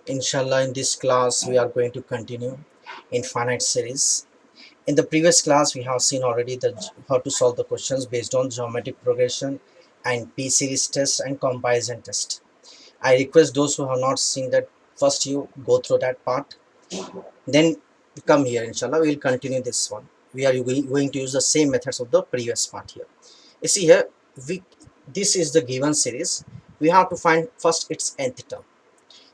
Inshallah, in this class, we are going to continue infinite series. In the previous class, we have seen already how to solve the questions based on geometric progression and P series test and comparison test. I request those who have not seen that first you go through that part, then come here. Inshallah, we will continue this one. We are going to use the same methods of the previous part here. You see here, we this is the given series. We have to find first its nth term.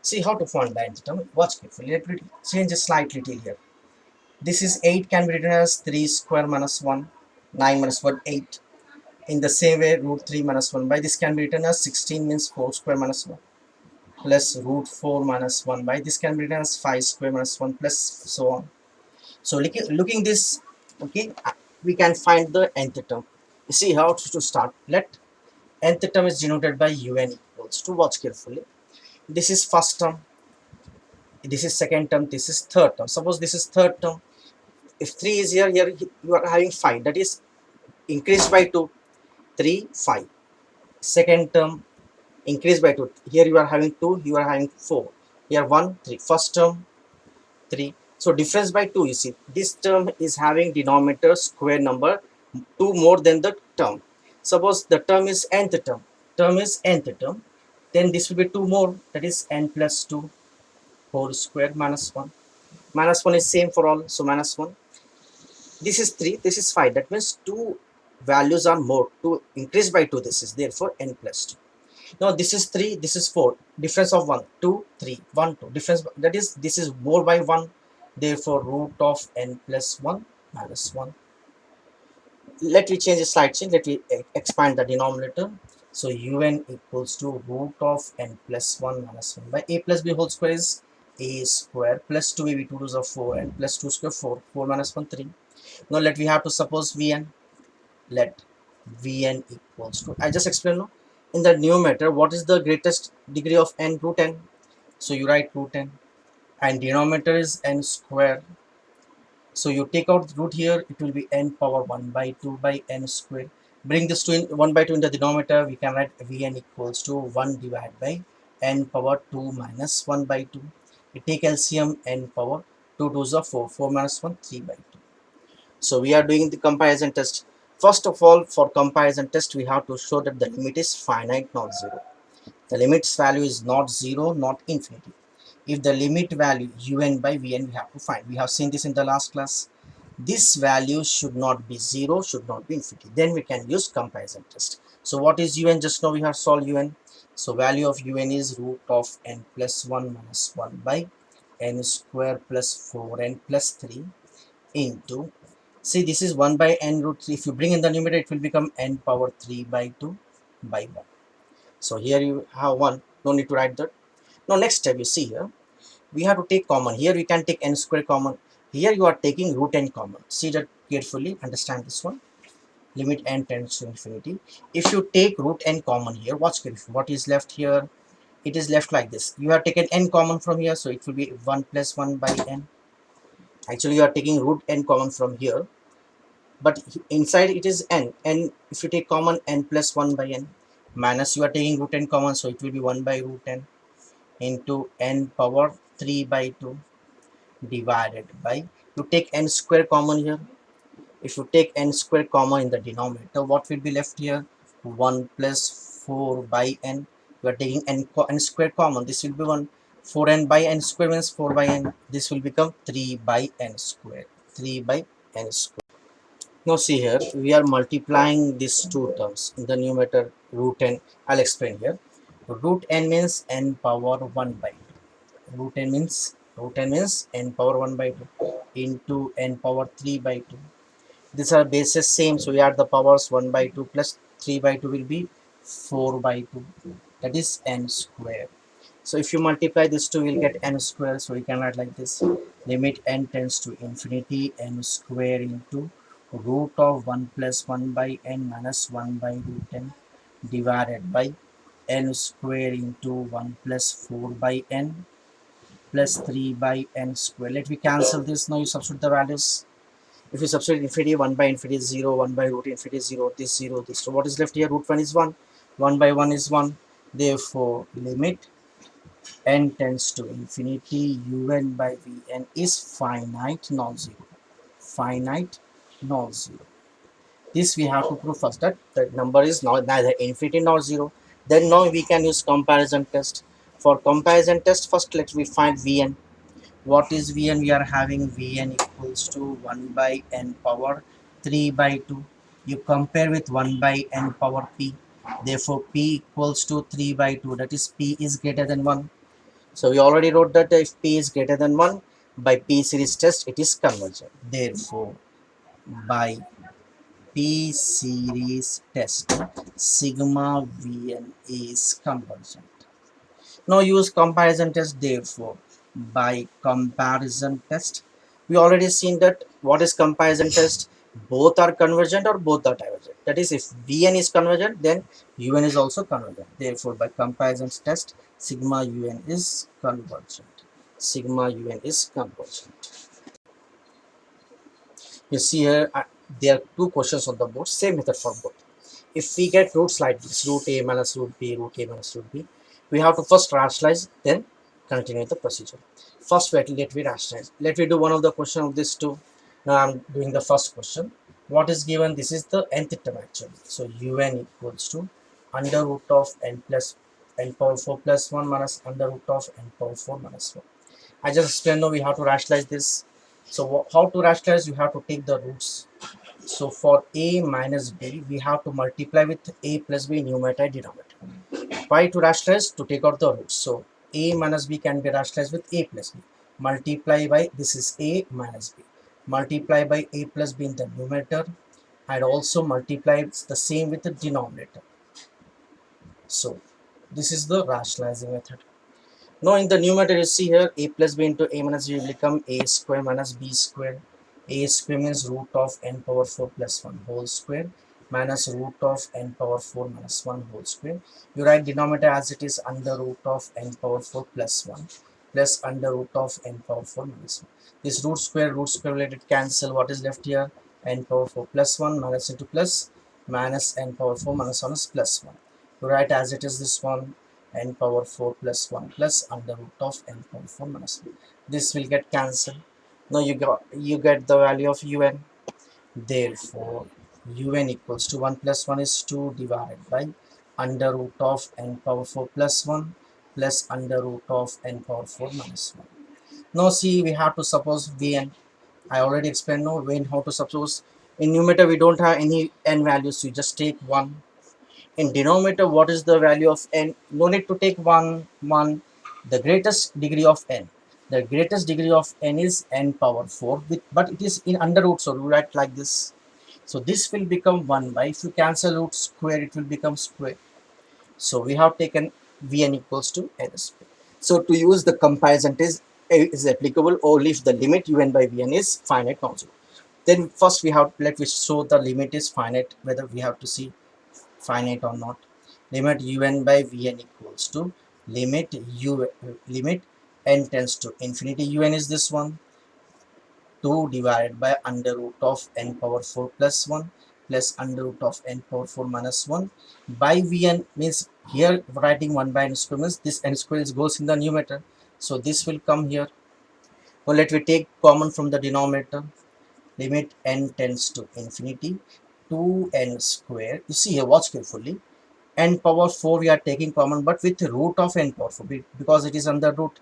See how to find the nth term. Watch carefully. Let me change a slight little here. This is 8 can be written as 3 square minus 1, 9 minus 1, 8. In the same way, root 3 minus 1 by this can be written as 16 means 4 square minus 1 plus root 4 minus 1 by this can be written as 5 square minus 1 plus so on. So looking this, okay, we can find the nth term. You see how to start. Let nth term is denoted by un equals to, watch carefully. This is first term, this is second term, this is third term. Suppose this is third term. If 3 is here, you are having 5, that is increased by 2, 3, 5. Second term increased by 2, here you are having 2, you are having 4, here 1, 3. First term 3, so difference by 2. You see this term is having denominator square number 2 more than the term. Suppose the term is nth term, then this will be 2 more, that is n plus 2 whole square minus 1. Minus 1 is same for all, so minus 1. This is 3, this is 5, that means 2 values are more, 2 increased by 2, this is therefore n plus 2. Now this is 3, this is 4, difference of 1, 2, 3, 1, 2, difference, that is this is more by 1, therefore root of n plus 1 minus 1. Let me change the slide change, let me expand the denominator. So un equals to root of n plus 1 minus 1 by a plus b whole square is a square plus 2ab, 2 to the 4, and plus 2 square 4, 4 minus 1 3. Now let we have to suppose vn. Let vn equals to, I just explained now, in the numerator what is the greatest degree of n? Root n. So you write root n, and denominator is n square. So you take out root here, it will be n power 1 by 2 by n square. Bring this to 1 by 2 in the denominator, we can write vn equals to 1 divided by n power 2 minus 1 by 2. We take LCM, n power 2 to the 4, 4 minus 1, 3 by 2. So we are doing the comparison test. First of all, for comparison test, we have to show that the limit is finite, not 0. The limit's value is not 0, not infinity. If the limit value un by vn we have to find. We have seen this in the last class. This value should not be 0, should not be infinity. Then we can use comparison test. So what is un? Just now we have solved un. So value of un is root of n plus 1 minus 1 by n square plus 4n plus 3 into, see this is 1 by n root 3. If you bring in the numerator, it will become n power 3 by 2 by 1. So here you have 1, no need to write that. Now next step, you see here, we have to take common. Here we can take n square common. Here you are taking root n common. See that carefully, understand this one. Limit n tends to infinity. If you take root n common here, watch carefully. What is left here? It is left like this. You have taken n common from here, so it will be 1 plus 1 by n. Actually, you are taking root n common from here, but inside it is n. And if you take common, n plus 1 by n, minus you are taking root n common, so it will be 1 by root n into n power 3 by 2 divided by, you take n square common here. If you take n square common in the denominator, what will be left here? 1 plus 4 by n. You are taking n square common, this will be 1. 4n by n square means 4 by n. This will become 3 by n square. 3 by n square. Now see here, we are multiplying these two terms in the numerator root n. I'll explain here. Root n means n power 1 by 2. Root n means n power 1 by 2 into n power 3 by 2. These are bases same, so we add the powers 1 by 2 plus 3 by 2 will be 4 by 2. That is n square. So if you multiply this 2, you will get n square. So we can write like this. Limit n tends to infinity, n square into root of 1 plus 1 by n minus 1 by root n divided by n square into 1 plus 4 by n plus 3 by n square. Let me cancel this. Now you substitute the values. If you substitute infinity, 1 by infinity is 0, 1 by root infinity is 0, this 0, this. So what is left here? Root 1 is 1, 1 by 1 is 1. Therefore, limit n tends to infinity, un by vn is finite non-zero. Finite non-zero. This we have to prove first, that the number is not neither infinity nor zero. Then now we can use comparison test. For comparison test, first let me find vn. What is vn? We are having vn equals to 1 by n power 3 by 2. You compare with 1 by n power p. Therefore, p equals to 3 by 2. That is, p is greater than 1. So we already wrote that if p is greater than 1, by p series test, it is convergent. Therefore, by p series test, sigma vn is convergent. Now use comparison test. Therefore, by comparison test, we already seen that what is comparison test. Both are convergent or both are divergent. That is, if vn is convergent, then un is also convergent. Therefore, by comparison test, sigma un is convergent. Sigma un is convergent. You see here, there are two questions on the board, same method for both. If we get roots like this, root a minus root b, root a minus root b, we have to first rationalize, then continue the procedure. First, let me rationalize. Let me do one of the question of this two. Now I'm doing the first question. What is given? This is the nth term actually. So un equals to under root of n plus n power 4 plus 1 minus under root of n power 4 minus 1. I just explained now we have to rationalize this. So how to rationalize? You have to take the roots. So for a minus b, we have to multiply with a plus b numerator and denominator. Why to rationalize? To take out the roots. So a minus b can be rationalized with a plus b. Multiply by, this is a minus b. Multiply by a plus b in the numerator, and also multiply the same with the denominator. So this is the rationalizing method. Now in the numerator, you see here a plus b into a minus b will become a square minus b square. A square means root of n power 4 plus 1 whole square minus root of n power 4 minus 1 whole square. You write denominator as it is, under root of n power 4 plus 1 plus under root of n power 4 minus 1. This root square related cancel. What is left here? N power 4 plus 1 minus into plus minus n power 4 minus 1 is plus 1. You write as it is this one, n power 4 plus 1 plus under root of n power 4 minus 1. This will get cancelled. Now you get the value of un. Therefore, un equals to 1 plus 1 is 2 divided by under root of n power 4 plus 1 plus under root of n power 4 minus 1. Now see, we have to suppose vn. I already explained now when how to suppose. In numerator, we don't have any n values, so you just take 1. In denominator, what is the value of n? No need to take 1. The greatest degree of n. The greatest degree of n is n power 4, but it is in under root, so we write like this. So this will become 1 by, if you cancel root square, it will become square. So we have taken vn equals to n square. So to use the comparison test is applicable only if the limit un by vn is finite non-zero. Then first we have, let me show the limit is finite, whether we have to see finite or not. Limit un by vn equals to limit n tends to infinity. Un is this one, 2 divided by under root of n power 4 plus 1 plus under root of n power 4 minus 1 by vn means here writing 1 by n square means this n square goes in the numerator. So this will come here. Now let me take common from the denominator. Limit n tends to infinity, 2n square. You see here, watch carefully. N power 4 we are taking common, but with root of n power 4 because it is under root.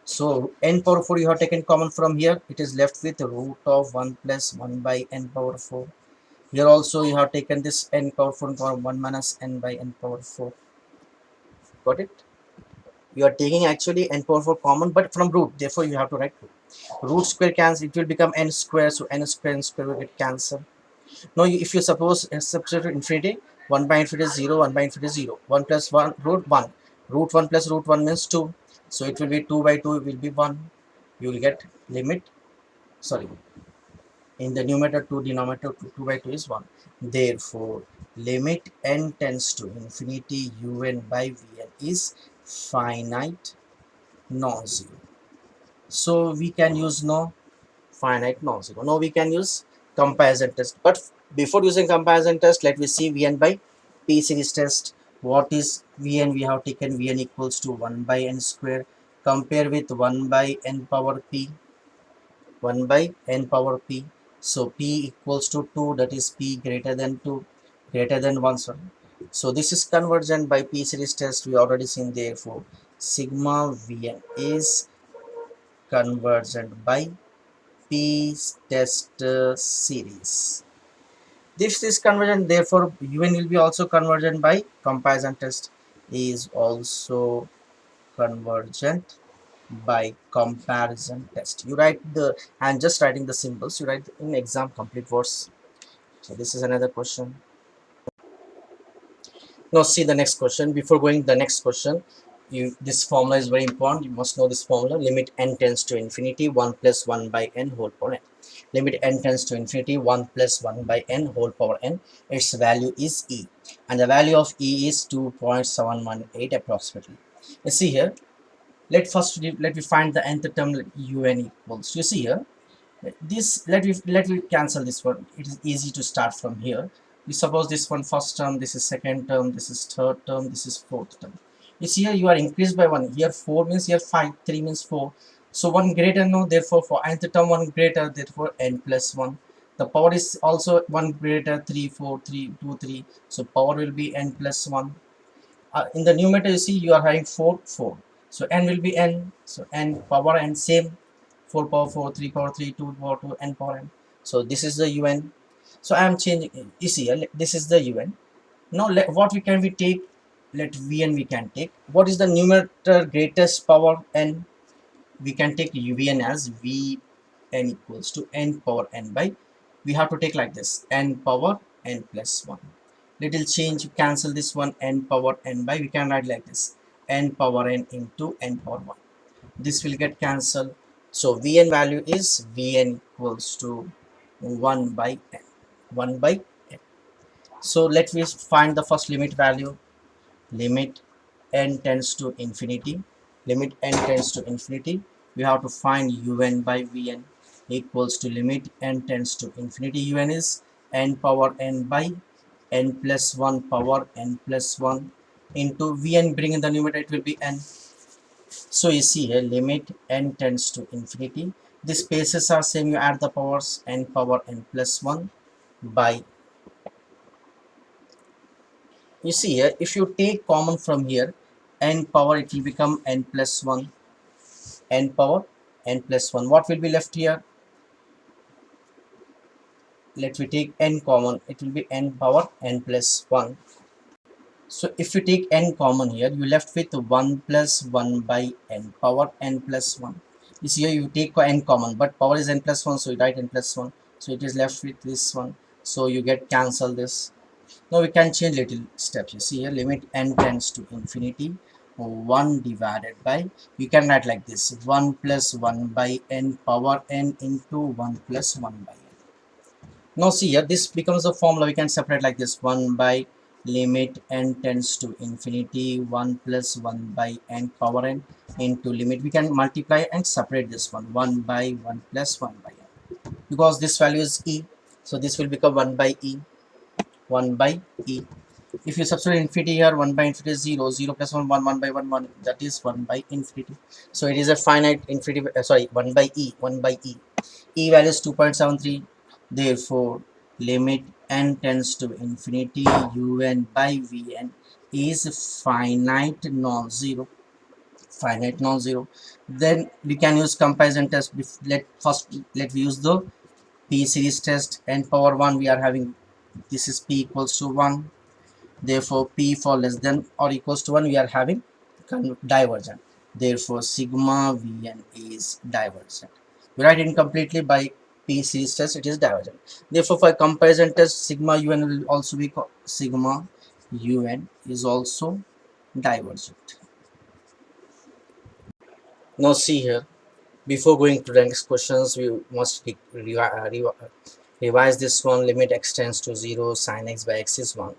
So n power 4 you have taken common from here. It is left with root of 1 plus 1 by n power 4. Here also you have taken this n power 4 power 1 minus n by n power 4. Got it? You are taking actually n power 4 common, but from root. Therefore you have to write root. Root square cancel. It will become n square. So n square will get cancelled. Now, if you suppose substitute infinity, 1 by infinity is 0, 1 by infinity is 0. 1 plus 1, root 1. Root 1 plus root 1 means 2. So it will be 2 by 2 will be 1. You will get limit, sorry, in the numerator 2, denominator 2 by 2 is 1. Therefore, limit n tends to infinity un by vn is finite non-zero. So we can use no finite non-zero. Now we can use comparison test. But before using comparison test, let me see vn by p series test. What is Vn? We have taken Vn equals to 1 by n square. Compare with 1 by n power p. 1 by n power p. So p equals to 2, that is p greater than 2, greater than 1, sorry. So this is convergent by p series test, we already seen. Therefore sigma Vn is convergent by p test series. This is convergent, therefore un will be also convergent by comparison test, is also convergent by comparison test. You write the, and just writing the symbols, you write in exam complete words. So this is another question. Now see the next question. Before going to the next question, this formula is very important. You must know this formula. Limit n tends to infinity 1 plus 1 by n whole power n. Limit n tends to infinity 1 plus 1 by n whole power n. Its value is e, and the value of e is 2.718 approximately. You see here. Let me find the nth term un equals. You see here, this let me cancel this one. It is easy to start from here. We suppose this one first term, this is second term, this is third term, this is fourth term. You see here, you are increased by 1. Here 4 means here 5, 3 means 4. So 1 greater, no, therefore for nth term 1 greater, therefore n plus 1. The power is also 1 greater, 3 4 3 2 3. So power will be n plus 1. In the numerator, you see, you are having 4 4. So n will be n. So n power n same, 4 power 4, 3 power 3, 2 power 2, n power n. So this is the un. So I am changing. You see, this is the un. Now what we take? Let vn we can take. What is the numerator greatest power n? We can take vn as vn equals to n power n by, we have to take like this, n power n plus 1. Little change, cancel this one, n power n by, we can write like this, n power n into n power 1. This will get cancelled. So vn value is vn equals to 1 by n, 1 by n. So let me find the first limit value. Limit n tends to infinity, limit n tends to infinity, we have to find un by vn equals to limit n tends to infinity. Un is n power n by n plus 1 power n plus 1 into vn, bring in the numerator, it will be n. So you see here, limit n tends to infinity, the spaces are same, you add the powers, n power n plus 1 by, you see here, if you take common from here, n power, it will become n plus 1, n power n plus 1. What will be left here? Let me take n common, it will be n power n plus 1. So if you take n common here, you left with 1 plus 1 by n power n plus 1. You see here, you take n common, but power is n plus 1, so you write n plus 1. So it is left with this one. So you get cancel this. Now we can change little steps. You see here, limit n tends to infinity 1 divided by, you can write like this, 1 plus 1 by n power n into 1 plus 1 by n. Now see here, this becomes a formula, we can separate like this, 1 by limit n tends to infinity 1 plus 1 by n power n into limit, we can multiply and separate this one, 1 by 1 plus 1 by n, because this value is e. So this will become 1 by e, 1 by e. If you substitute infinity here, 1 by infinity is 0, 0 plus 1, 1, 1 by 1, 1, that is 1 by infinity. So it is a finite infinity, sorry, 1 by e, 1 by e. E value is 2.73. Therefore, limit n tends to infinity un by vn is finite non-zero. Finite non-zero. Then we can use comparison test. Let we use the p series test. N power 1 we are having, this is p equals to 1. Therefore p for less than or equals to 1 we are having divergent. Therefore sigma vn is divergent. We write incompletely by p series test, it is divergent. Therefore for comparison test, sigma un will also be sigma un is also divergent. Now see here, before going to the next questions, we must revise this one. Limit x tends to 0, sin x by x is 1.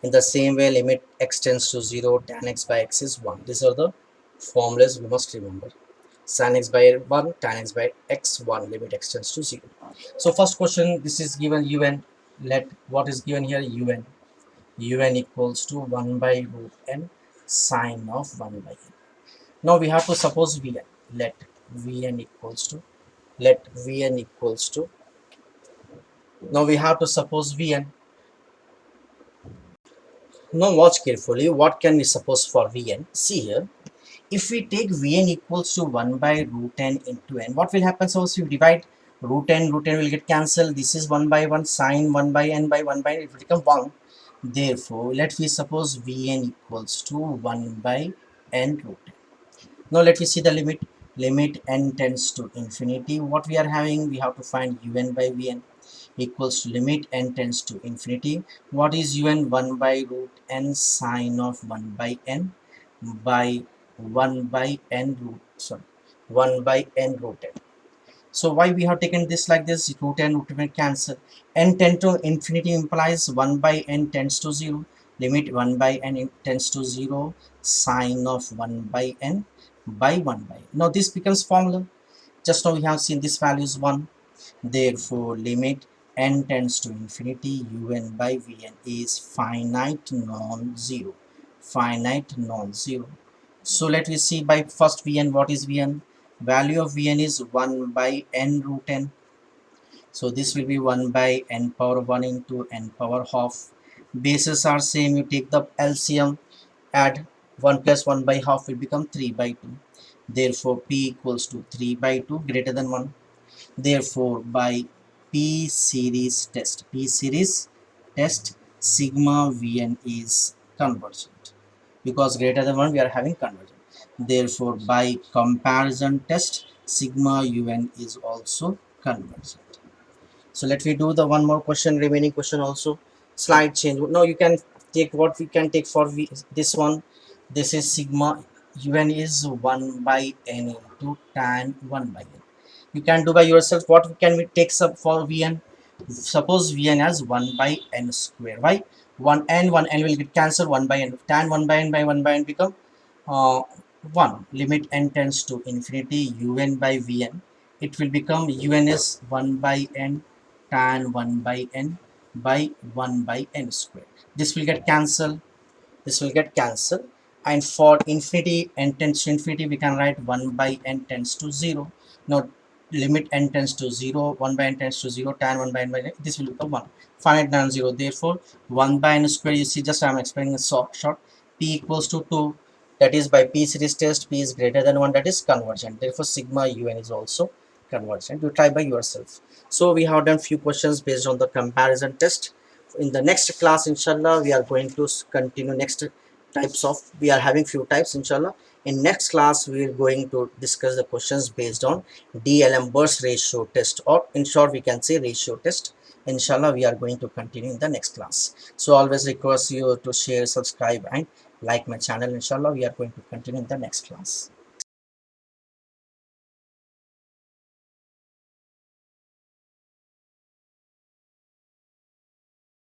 In the same way, limit x tends to 0, tan x by x is 1. These are the formulas we must remember. Sin x by 1, tan x by x 1, limit x tends to 0. So first question, this is given un. Let what is given here un. un equals to 1 by root n sine of 1 by n. Now we have to suppose vn. Let vn equals to, let vn equals to, now we have to suppose vn. Now watch carefully, what can we suppose for vn? See here, if we take vn equals to 1 by root n into n, what will happen? Suppose you divide root n will get cancelled. This is 1 by 1 sine 1 by n by 1 by n, it will become 1. Therefore let me suppose vn equals to 1 by n root n. Now let me see the limit. Limit n tends to infinity. What we are having, we have to find un by vn equals to limit n tends to infinity. What is un? 1 by root n sine of 1 by n by 1 by n root, sorry, 1 by n root n. So why we have taken this like this? Root n root n cancel. N tend to infinity implies 1 by n tends to 0. Limit 1 by n tends to 0 sine of 1 by n by 1 by n. Now this becomes formula. Just now we have seen this value is 1. Therefore limit n tends to infinity, un by vn is finite non-zero. Finite non-zero. So let me see by first vn. What is vn? Value of vn is 1 by n root n. So this will be 1 by n power 1 into n power half. Bases are same, you take the LCM, add 1 plus 1 by half will become 3 by 2. Therefore p equals to 3 by 2 greater than 1. Therefore by p series test sigma vn is convergent, because greater than 1 we are having convergent. Therefore by comparison test sigma un is also convergent. So let me do the one more question, remaining question also. Slide change. Now you can take what we can take for this one. This is sigma un is 1 by n into tan 1 by n. You can do by yourself. What can we take sub for vn? Suppose vn as 1 by n square. Why? 1 n will get cancelled. 1 by n, tan 1 by n by 1 by n become uh, 1. Limit n tends to infinity, un by vn, it will become un is 1 by n tan 1 by n by 1 by n square. This will get cancelled. This will get cancelled. And for infinity, n tends to infinity, we can write 1 by n tends to 0. Now limit n tends to 0, 1 by n tends to 0, tan 1 by n by n, this will become 1. Finite non-zero. Therefore 1 by n square, you see, just I am explaining a short. P equals to 2, that is by p series test, p is greater than 1, that is convergent. Therefore sigma un is also convergent. You try by yourself. So we have done few questions based on the comparison test. In the next class, inshallah, we are going to continue next types of, we are having few types, inshallah. In next class we are going to discuss the questions based on D'Alembert ratio test, or in short we can say ratio test. Inshallah we are going to continue in the next class. So always request you to share, subscribe and like my channel. Inshallah we are going to continue in the next class.